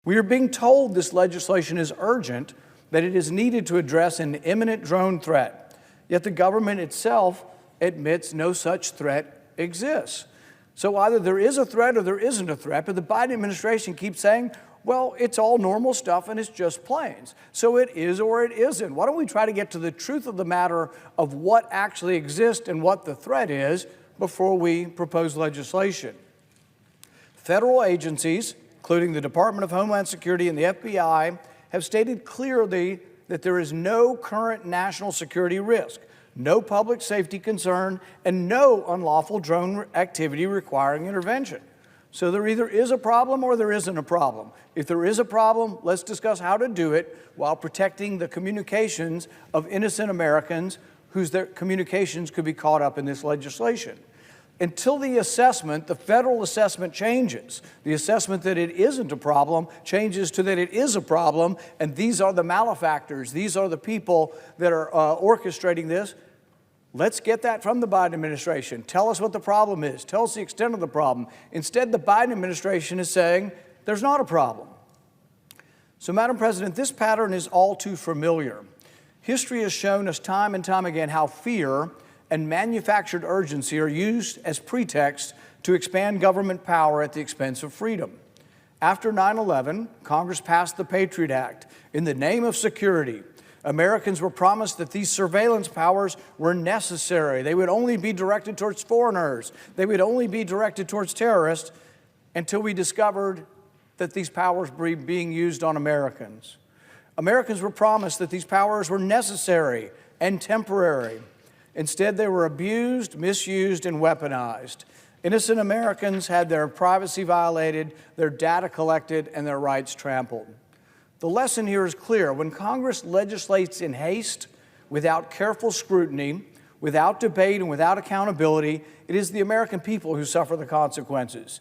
We are being told this legislation is urgent, that it is needed to address an imminent drone threat. Yet the government itself admits no such threat exists. So either there is a threat or there isn't a threat, but the Biden administration keeps saying, well, it's all normal stuff and it's just planes. So it is or it isn't. Why don't we try to get to the truth of the matter of what actually exists and what the threat is before we propose legislation? Federal agencies, including the Department of Homeland Security and the FBI, have stated clearly that there is no current national security risk, no public safety concern, and no unlawful drone activity requiring intervention. So there either is a problem or there isn't a problem. If there is a problem, let's discuss how to do it while protecting the communications of innocent Americans whose communications could be caught up in this legislation. Until the assessment, the federal assessment changes. The assessment that it isn't a problem changes to that it is a problem, and these are the malefactors. These are the people that are orchestrating this. Let's get that from the Biden administration. Tell us what the problem is. Tell us the extent of the problem. Instead, the Biden administration is saying there's not a problem. So, Madam President, this pattern is all too familiar. History has shown us time and time again how fear and manufactured urgency are used as pretext to expand government power at the expense of freedom. After 9/11, Congress passed the Patriot Act in the name of security. Americans were promised that these surveillance powers were necessary. They would only be directed towards foreigners. They would only be directed towards terrorists until we discovered that these powers were being used on Americans. Americans were promised that these powers were necessary and temporary. Instead, they were abused, misused, and weaponized. Innocent Americans had their privacy violated, their data collected, and their rights trampled. The lesson here is clear. When Congress legislates in haste, without careful scrutiny, without debate, and without accountability, it is the American people who suffer the consequences.